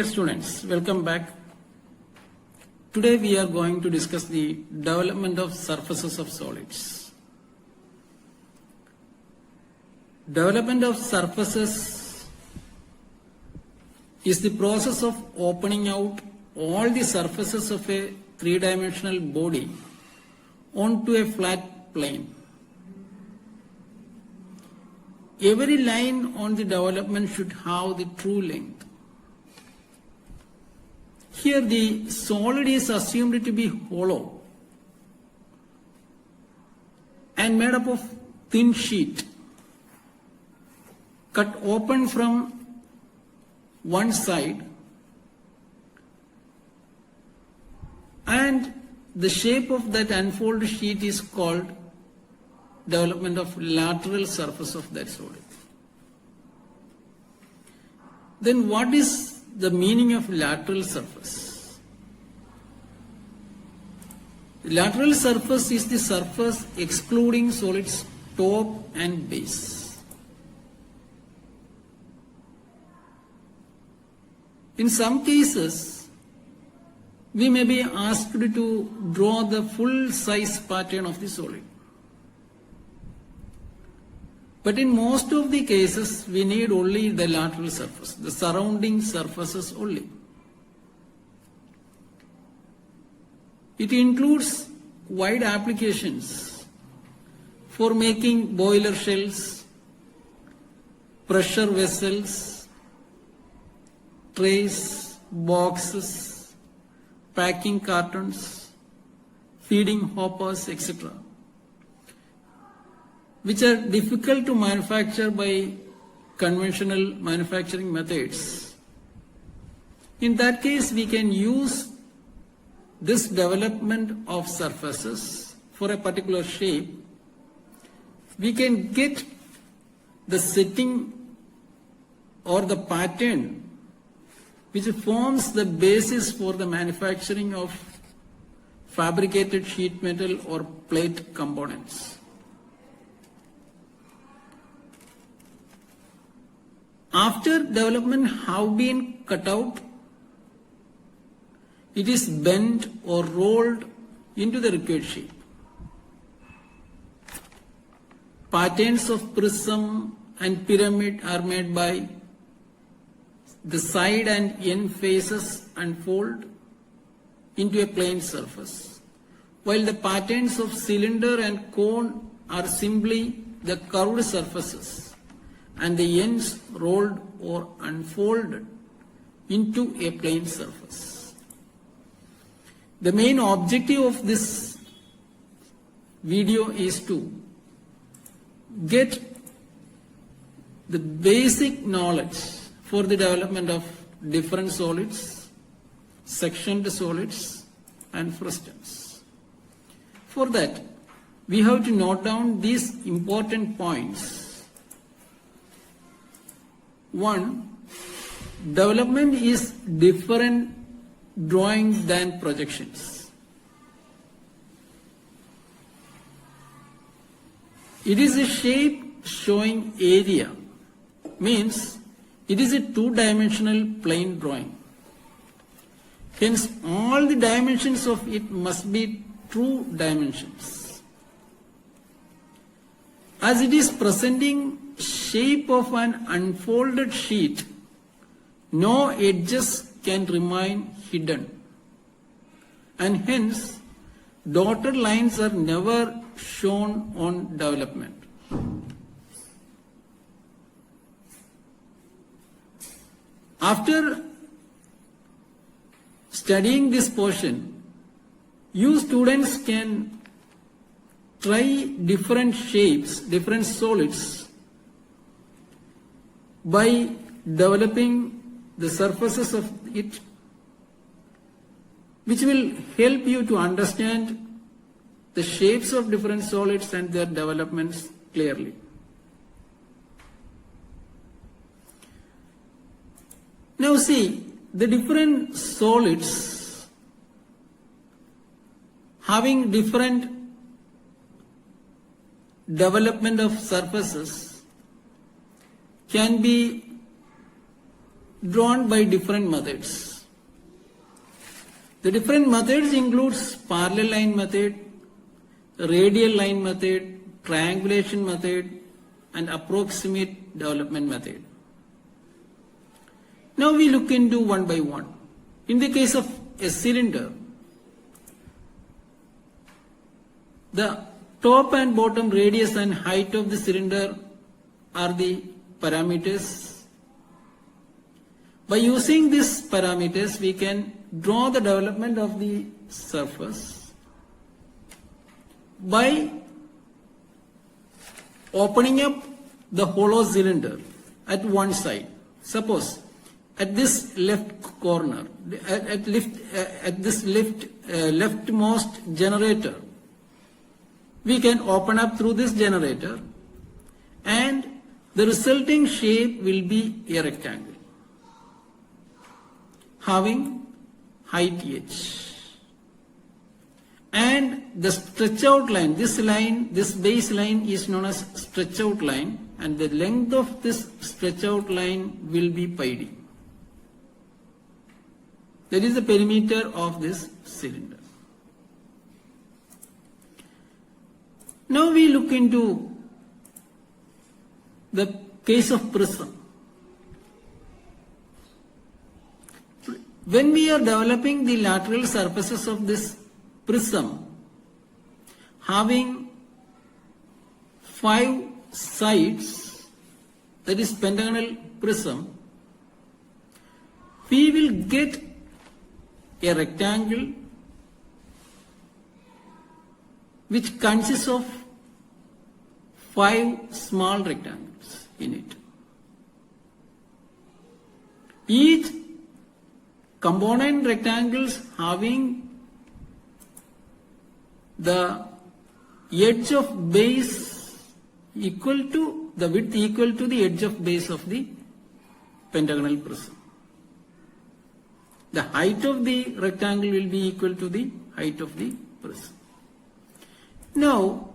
Dear students, welcome back. Today we are going to discuss the development of surfaces of solids. Development of surfaces is the process of opening out all the surfaces of a three-dimensional body onto a flat plane. Every line on the development should have the true length. Here the solid is assumed to be hollow and made up of thin sheet cut open from one side, and the shape of that unfolded sheet is called development of lateral surface of that solid. Then what is the meaning of lateral surface? Lateral surface is the surface excluding solid's top and base. In some cases, we may be asked to draw the full size pattern of the solid. But in most of the cases, we need only the lateral surface, the surrounding surfaces only. It includes wide applications for making boiler shells, pressure vessels, trays, boxes, packing cartons, feeding hoppers, etc., which are difficult to manufacture by conventional manufacturing methods. In that case, we can use this development of surfaces for a particular shape. We can get the setting or the pattern which forms the basis for the manufacturing of fabricated sheet metal or plate components. After development have been cut out, it is bent or rolled into the required shape. Patterns of prism and pyramid are made by the side and end faces unfold into a plane surface, while the patterns of cylinder and cone are simply the curved surfaces and the ends rolled or unfolded into a plane surface. The main objective of this video is to get the basic knowledge for the development of different solids, sectioned solids, and frustums. For that, we have to note down these important points. 1. Development is different drawing than projections. It is a shape showing area, means it is a two-dimensional plane drawing. Hence, all the dimensions of it must be true dimensions. As it is presenting shape of an unfolded sheet, no edges can remain hidden. And hence, dotted lines are never shown on development. After studying this portion, you students can try different shapes, different solids by developing the surfaces of it, which will help you to understand the shapes of different solids and their developments clearly. Now see, the different solids having different development of surfaces can be drawn by different methods. The different methods includes parallel line method, radial line method, triangulation method, and approximate development method. Now we look into one by one. In the case of a cylinder, the top and bottom radius and height of the cylinder are the parameters. By using these parameters, we can draw the development of the surface by opening up the hollow cylinder at one side. Suppose at this left corner, at this leftmost generator, we can open up through this generator, and the resulting shape will be a rectangle having height h. And the stretch out line, this base line is known as stretch out line, and the length of this stretch out line will be pi d. That is the perimeter of this cylinder. Now we look into the case of prism. When we are developing the lateral surfaces of this prism having 5 sides, that is pentagonal prism, we will get a rectangle which consists of 5 small rectangles in it. Each component rectangles having the edge of base equal to the width equal to the edge of base of the pentagonal prism. The height of the rectangle will be equal to the height of the prism. Now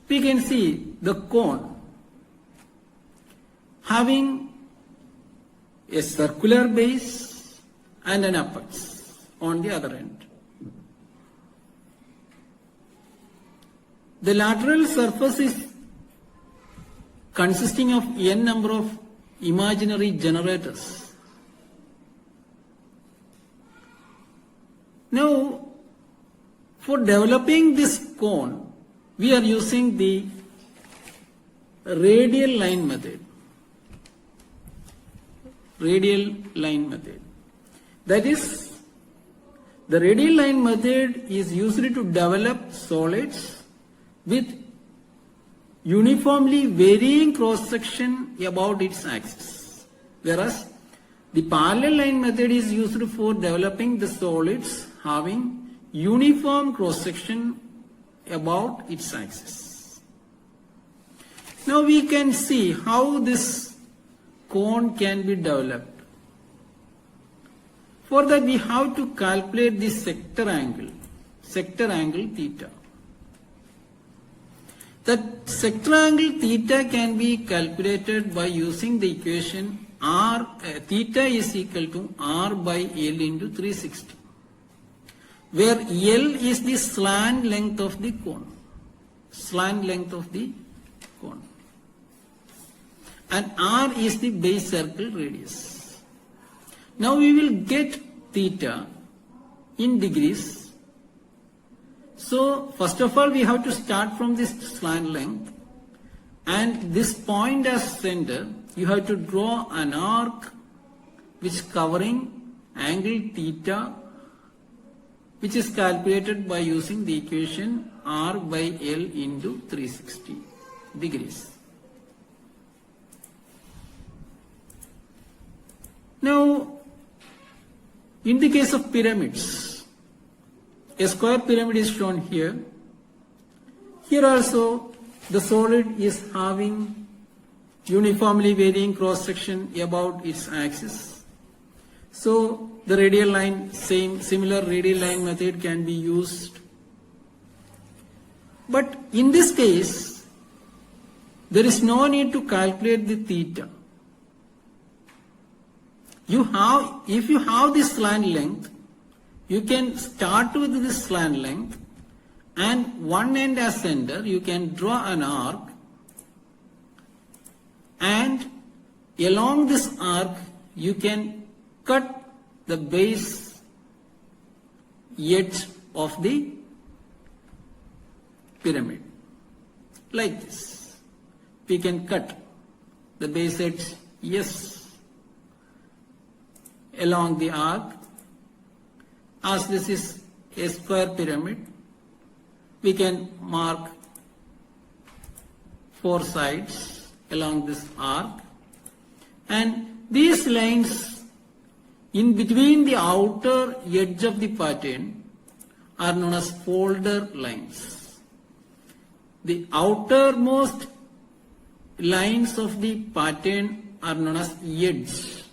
we can see the cone having a circular base and an apex on the other end. The lateral surface is consisting of n number of imaginary generators. Now, for developing this cone, we are using the radial line method. Radial line method. That is, the radial line method is used to develop solids with uniformly varying cross-section about its axis. Whereas, the parallel line method is used for developing the solids having uniform cross-section about its axis. Now we can see how this cone can be developed. For that we have to calculate the sector angle theta. That sector angle theta can be calculated by using the equation theta is equal to R by L into 360, where L is the slant length of the cone, and R is the base circle radius. Now we will get theta in degrees. So first of all we have to start from this slant length, and this point as center you have to draw an arc which covering angle theta, which is calculated by using the equation R by L into 360 degrees. Now, in the case of pyramids, a square pyramid is shown here. Here also the solid is having uniformly varying cross section about its axis. So the radial line, similar radial line method can be used. But in this case, there is no need to calculate the theta. if you have this slant length, you can start with this slant length and one end as center, you can draw an arc, and along this arc you can cut the base edge of the pyramid like this. We can cut the base edge, yes, along the arc. As this is a square pyramid, we can mark 4 sides along this arc, and these lines in between the outer edge of the pattern are known as folder lines. The outermost lines of the pattern are known as edge.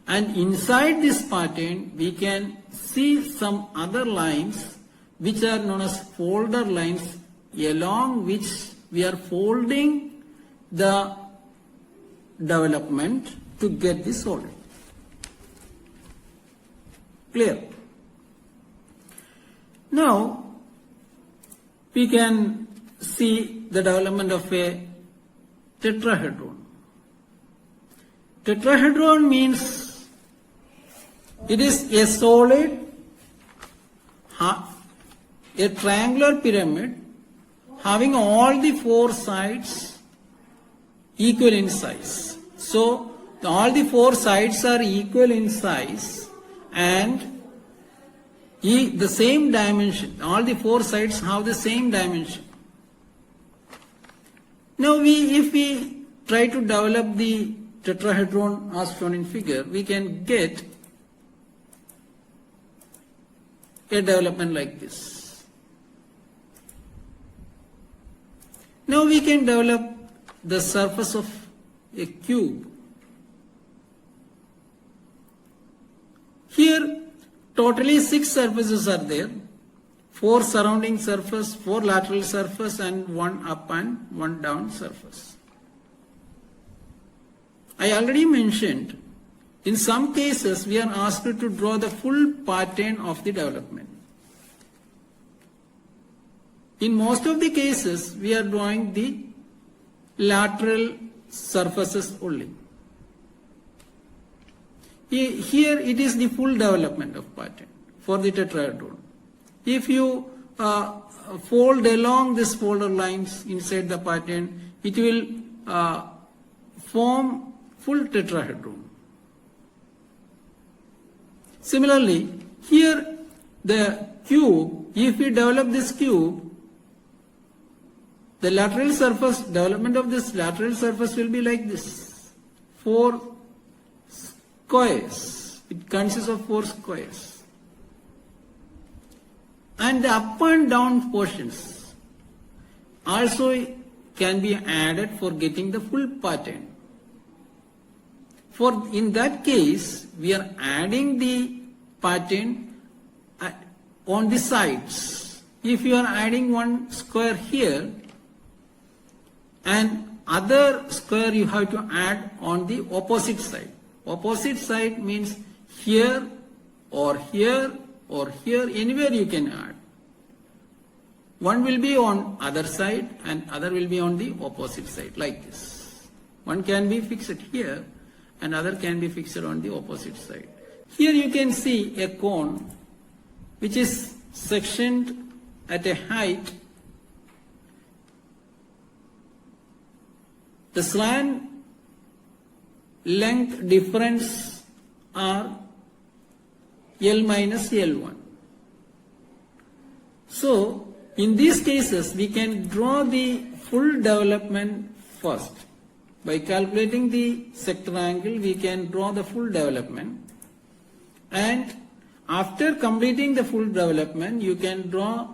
And inside this pattern, we can see some other lines which are known as folder lines, along which we are folding the development to get the solid. Clear? Now, we can see the development of a tetrahedron. Tetrahedron means it is a solid, a triangular pyramid having all the 4 sides equal in size. So, all the 4 sides are equal in size and the same dimension. All the 4 sides have the same dimension. Now, if we try to develop the tetrahedron as shown in figure, we can get a development like this. Now we can develop the surface of a cube. Here totally 6 surfaces are there, 4 surrounding surface, 4 lateral surface, and 1 up and 1 down surface. I already mentioned, in some cases we are asked to draw the full pattern of the development. In most of the cases, we are drawing the lateral surfaces only. Here it is the full development of pattern for the tetrahedron. If you fold along these folder lines inside the pattern, it will form full tetrahedron. Similarly, here the cube, if we develop this cube, the lateral surface, development of this lateral surface will be like this. 4 squares. It consists of 4 squares. And the up and down portions also can be added for getting the full pattern. For in that case, we are adding the pattern on the sides. If you are adding 1 square here, and other square you have to add on the opposite side. Opposite side means here or here or here, anywhere you can add. One will be on other side and other will be on the opposite side, like this. One can be fixed here and other can be fixed on the opposite side. Here you can see a cone which is sectioned at a height. The slant length difference are L minus L1. So, in these cases, we can draw the full development first. By calculating the sector angle, we can draw the full development. And after completing the full development, you can draw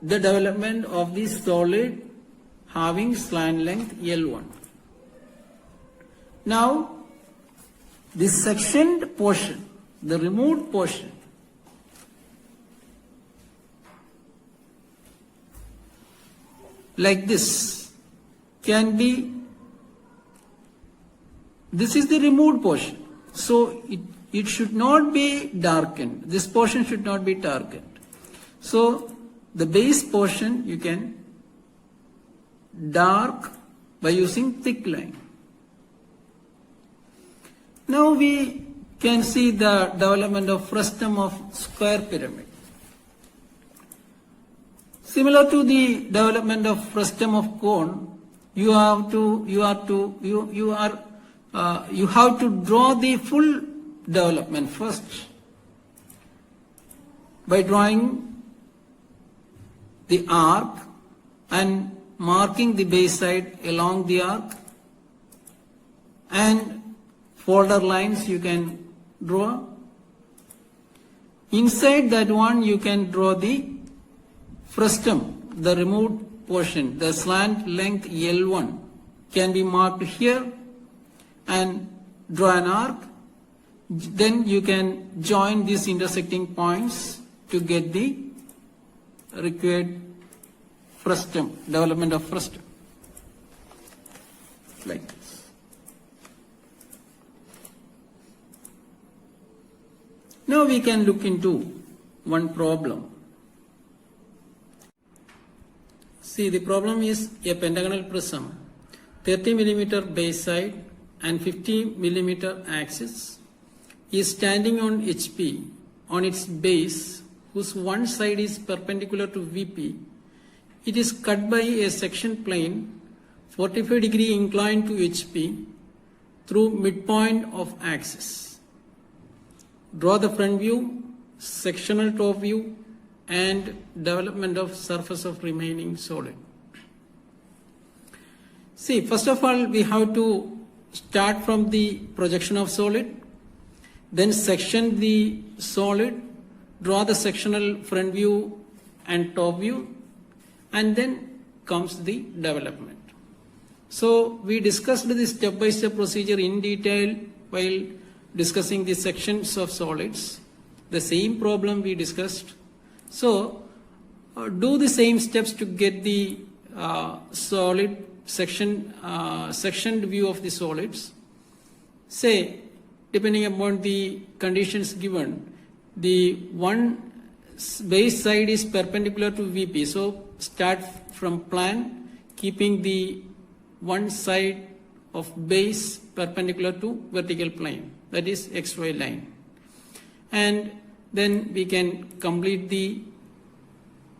the development of the solid having slant length L1. Now, the sectioned portion, the removed portion, like this, can be, this is the removed portion. So it should not be darkened. This portion should not be darkened. So the base portion you can dark by using thick line. Now we can see the development of frustum of square pyramid. Similar to the development of frustum of cone, you have to draw the full development first by drawing the arc and marking the base side along the arc, and folder lines you can draw. Inside that one you can draw the frustum, the removed portion, the slant length L1 can be marked here and draw an arc. Then you can join these intersecting points to get the required frustum, development of frustum, like this. Now we can look into one problem. See, the problem is a pentagonal prism, 30 millimeter base side and 50 millimeter axis is standing on HP on its base, whose one side is perpendicular to VP. It is cut by a section plane 45 degree inclined to HP through midpoint of axis. Draw the front view, sectional top view, and development of surface of remaining solid. See, first of all, we have to start from the projection of solid, then section the solid, draw the sectional front view and top view, and then comes the development. So we discussed this step-by-step procedure in detail while discussing the sections of solids. The same problem we discussed. So do the same steps to get the solid sectioned view of the solids. Say, depending upon the conditions given, the one base side is perpendicular to VP. So start from plan, keeping the one side of base perpendicular to vertical plane, that is XY line. And then we can complete the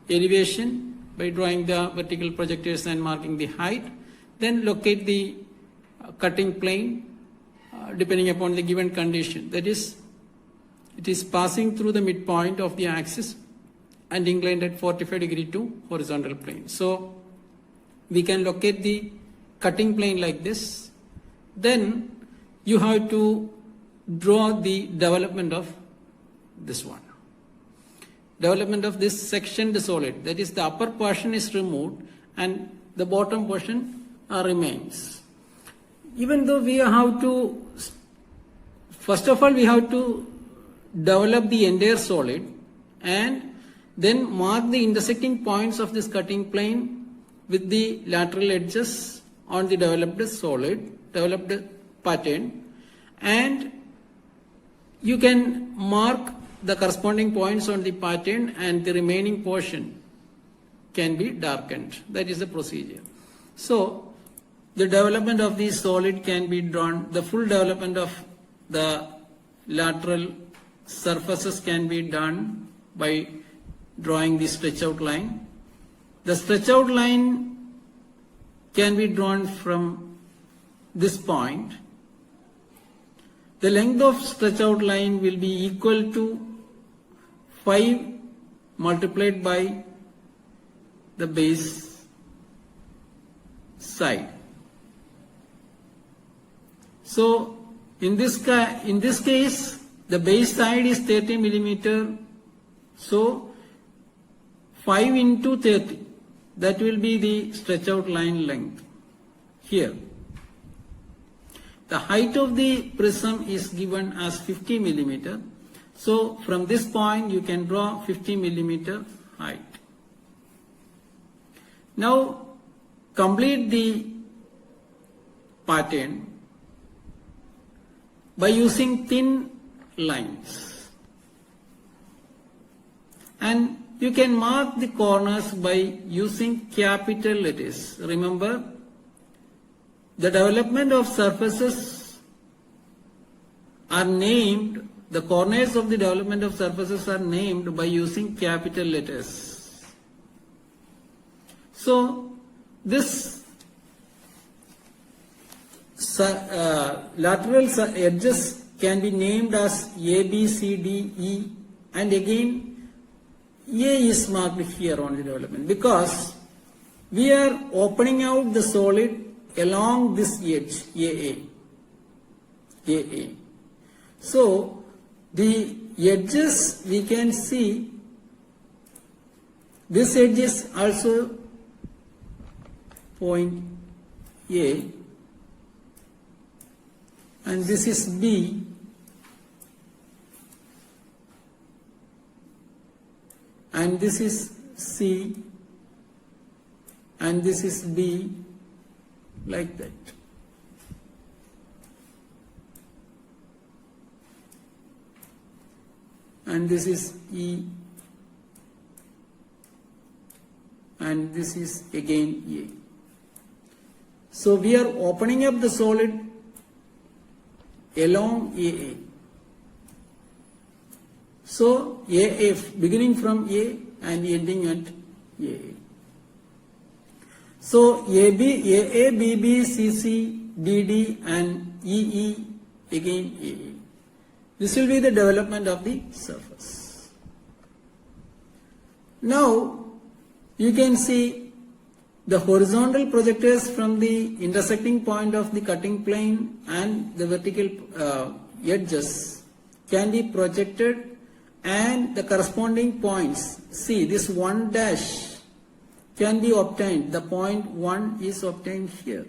elevation by drawing the vertical projectors and marking the height. Then locate the cutting plane depending upon the given condition. That is, it is passing through the midpoint of the axis and inclined at 45 degree to horizontal plane. So we can locate the cutting plane like this. Then you have to draw the development of this one. Development of this sectioned solid, that is the upper portion is removed and the bottom portion remains. Even though we have to, first of all we have to develop the entire solid and then mark the intersecting points of this cutting plane with the lateral edges on the developed solid, developed pattern, and you can mark the corresponding points on the pattern and the remaining portion can be darkened. That is the procedure. So the development of the solid can be drawn, the full development of the lateral surfaces can be done by drawing the stretch out line. The stretch out line can be drawn from this point. The length of stretch out line will be equal to 5 multiplied by the base side. So in this case, the base side is 30 millimeter. So 5 into 30, that will be the stretch out line length here. The height of the prism is given as 50 millimeter. So from this point you can draw 50 millimeter height. Now complete the pattern by using thin lines. And you can mark the corners by using capital letters. Remember, the development of surfaces are named, the corners of the development of surfaces are named by using capital letters. So, this lateral edges can be named as A, B, C, D, E, and again A is marked here on the development because we are opening out the solid along this edge, AA. So, the edges we can see, this edge is also point A, and this is B, and this is C, and this is D, like that. And this is E, and this is again A. So we are opening up the solid along AA. So AF beginning from A and ending at AA. So AB, AA, BB, CC, DD and EE again AA. This will be the development of the surface. Now you can see the horizontal projectors from the intersecting point of the cutting plane and the vertical edges can be projected, and the corresponding points, see this 1 dash can be obtained. The point 1 is obtained here.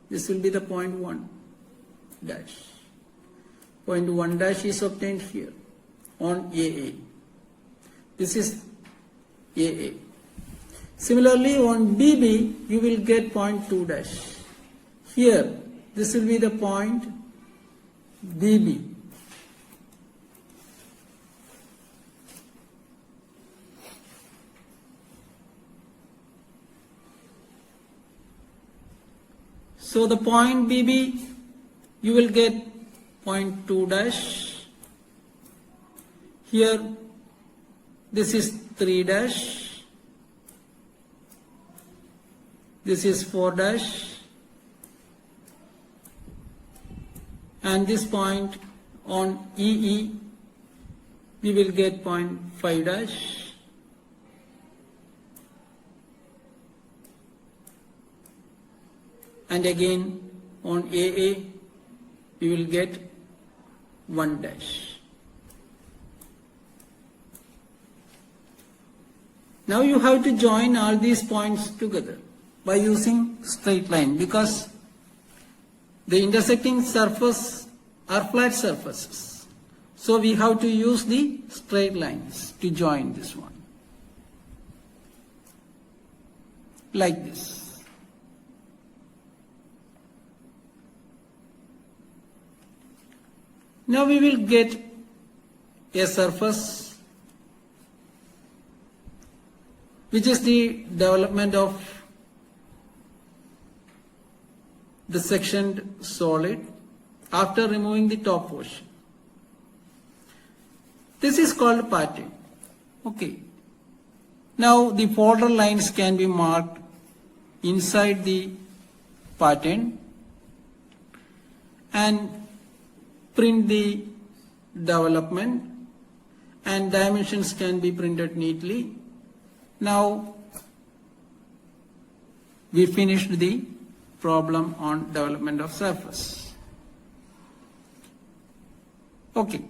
This will be the point 1 dash. Point 1 dash is obtained here on AA. This is AA. Similarly, on BB, you will get point 2 dash. Here, this will be the point BB. So the point BB, you will get point 2 dash. Here, this is 3 dash. This is 4 dash. And this point on EE, we will get point 5 dash. And again on AA, we will get 1 dash. Now you have to join all these points together by using straight line, because the intersecting surface are flat surfaces. So we have to use the straight lines to join this one. Like this. Now we will get a surface which is the development of the sectioned solid after removing the top portion. This is called pattern. Okay. Now the folder lines can be marked inside the pattern and print the development, and dimensions can be printed neatly. Now we finished the problem on development of surface. Okay.